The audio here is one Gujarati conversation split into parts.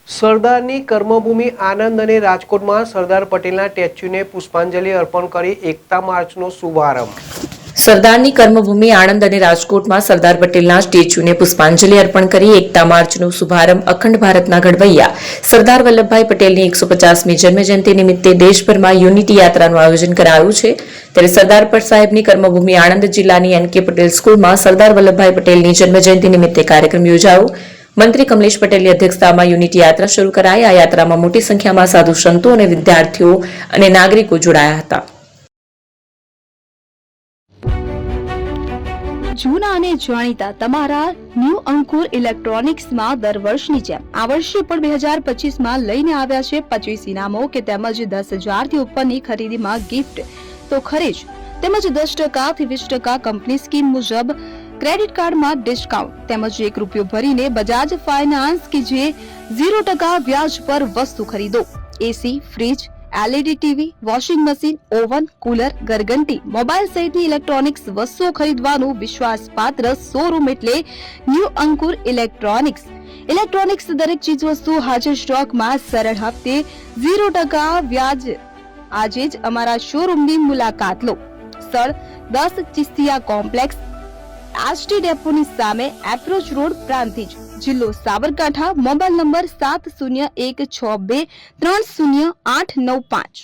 સરદારની કર્મભૂમિ આણંદ અને રાજકોટમાં સરદાર પટેલના સ્ટેચ્યુને પુષ્પાંજલિ અર્પણ કરી એકતા માર્ચનો શુભારંભ। સરદારની કર્મભૂમિ આણંદ અને રાજકોટમાં સરદાર પટેલના સ્ટેચ્યુને પુષ્પાંજલિ અર્પણ કરી એકતા માર્ચનો શુભારંભ અખંડ ભારતના ઘડવૈયા સરદાર વલ્લભભાઈ પટેલની 150મી જન્મજયંતિ નિમિત્તે દેશભરમાં યુનિટી યાત્રાનું આયોજન કરાયું છે। ત્યારે સરદાર સાહેબની કર્મભૂમિ આણંદ જિલ્લાની NK પટેલ સ્કૂલમાં સરદાર વલ્લભભાઈ પટેલની જન્મજયંતિ નિમિત્તે કાર્યક્રમ યોજાયો। મંત્રી કમલેશ પટેલની અધ્યક્ષતામાં યુનિટી યાત્રા શરૂ કરાઈ। આ યાત્રામાં મોટી સંખ્યામાં સાધુ સંતો અને વિદ્યાર્થીઓ અને નાગરિકો જોડાયા હતા। જૂના અને જાણીતા તમારા ન્યૂ અંકુર ઇલેક્ટ્રોનિક્સમાં દર વર્ષની જેમ આ વર્ષે પણ 2025માં લઈને આવ્યા છે 25 ઇનામો કે તેમજ 10,000 થી ઉપરની ખરીદીમાં ગિફ્ટ તો ખરી જ, તેમજ 10% થી 20% કંપની સ્કીમ મુજબ ક્રેડિટ કાર્ડમાં ડિસ્કાઉન્ટ તેમજ ₹1 ભરીને બજાજ ફાઇનાન્સ કે જે 0% વ્યાજ પર વસ્તુ ખરીદો। AC, fridge, LED TV, washing machine, oven, cooler, ગરગંટી, મોબાઈલ સહિતની ઇલેક્ટ્રોનિક્સ વસ્તુઓ ખરીદવાનું વિશ્વાસપાત્ર શોરૂમ એટલે ન્યૂ અંકુર ઇલેક્ટ્રોનિક્સ। ઇલેક્ટ્રોનિક્સ દરેક ચીજ વસ્તુ હાજર સ્ટોકમાં સરળ હપ્તે 0% વ્યાજ। આજે જ અમારા શોરૂમની મુલાકાત લો। સ્થળ 10 ચિસ્તિયા કોમ્પ્લેક્સ, આષ્ટી ડેપોની સામે, એપ્રોચ રોડ, પ્રાંતિજ, જિલ્લો Sabarkantha. Mobile number 7016230895।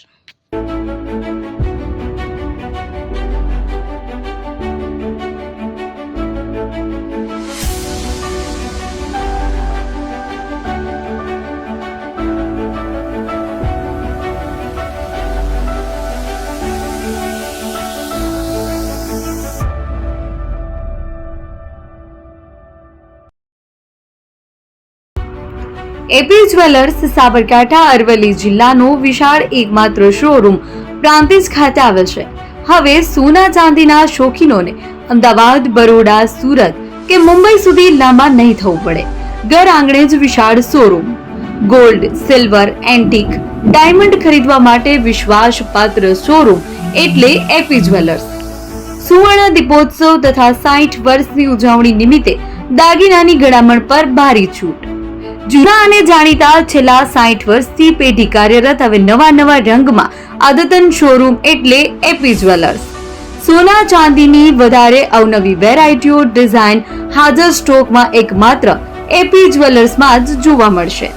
AP jewellers Sabarkantha Aravalli જિલ્લાનો વિશાળ એકમાત્ર શોરૂમ પ્રાંતિજ ખાતે આવેલ છે। હવે સોના ચાંદીના શોખીનોને અમદાવાદ, બરોડા, સુરત કે મુંબઈ સુધી લાંબા નહીં થવું પડે। ઘર આંગણે જ વિશાળ showroom. Gold, silver, antique, diamond ખરીદવા માટે વિશ્વાસપાત્ર શોરૂમ એટલે એપી જ્વેલર્સ। સુવર્ણ દીપોત્સવ તથા 60 વર્ષની ઉજવણી નિમિત્તે દાગીનાની ગળામણ પર ભારી છૂટ। જૂના અને જાણીતા છેલ્લા 60 વર્ષથી પેઢી કાર્યરત હવે નવા રંગમાં અદ્યતન શોરૂમ એટલે એપી જ્વેલર્સ। સોના ચાંદીની વધારે અવનવી વેરાયટીઓ, ડિઝાઇન હાજર સ્ટોકમાં એકમાત્ર એપી જ્વેલર્સમાં જ જોવા મળશે।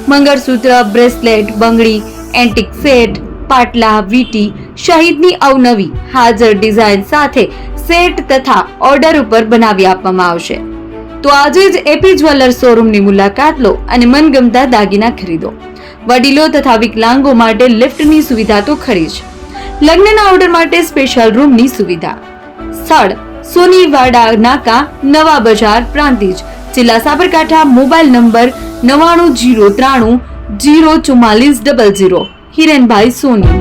મંગળસૂત્ર, બ્રેસલેટ, બંગડી, એન્ટિક સેટ, પાટલા, વીટી સહિતની અવનવી હાજર ડિઝાઇન સાથે સેટ તથા ઓર્ડર ઉપર બનાવી આપવામાં આવશે। તો આજે જ એપી જ્વેલર્સ શોરૂમની મુલાકાત લો અને મનગમતા દાગીના ખરીદો। વડીલો તથા વિકલાંગો માટે લિફ્ટની સુવિધા તો ખરી જ, લગ્નના ઓર્ડર માટે સ્પેશિયલ રૂમની સુવિધા। સ્થળ સોનીવાડા નાકા, નવા બજાર, પ્રાંતિજ, જિલ્લા સાબરકાંઠા। Mobile number 9903004400। હિરેનભાઈ સોની।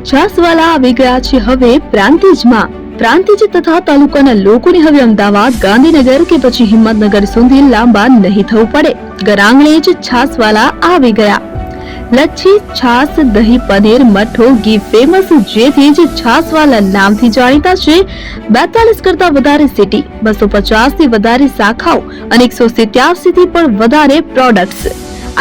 છાસવાલા આવી ગયા છે હવે પ્રાંતિજમાં। પ્રાંતિજ તથા તાલુકાના લોકોને હવે અમદાવાદ, ગાંધીનગર કે પછી હિંમતનગર સુધી લાંબા નહીં થવું પડે। ઘર આંગણે જ છાસવાલા આવી ગયા। લચ્છી, છાસ, દહીં, પનીર, મઠો, ઘી ફેમસ, જેથી જ છાસવાલા નામથી જાણીતા છે। 42 કરતા વધારે સિટી, 250 થી વધારે શાખાઓ અને 187 થી પણ વધારે products.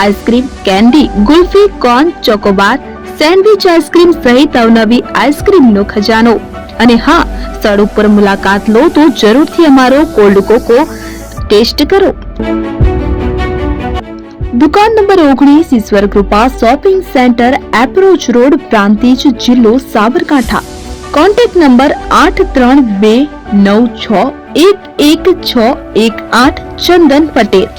Ice cream, candy, kulfi, corn, Chocobar, sandwich ice cream સહિત અવનવી આઈસ્ક્રીમનો ખજાનો। અને હા, સ્થળ ઉપર મુલાકાત લો તો જરૂરથી અમારો કોલ્ડ કોકો ટેસ્ટ કરો। દુકાન number 19, Ishwar Krupa shopping centre, approach road, Prantij, જિલ્લો સાબરકાંઠા। Contact number 8329611618। ચંદન પટેલ।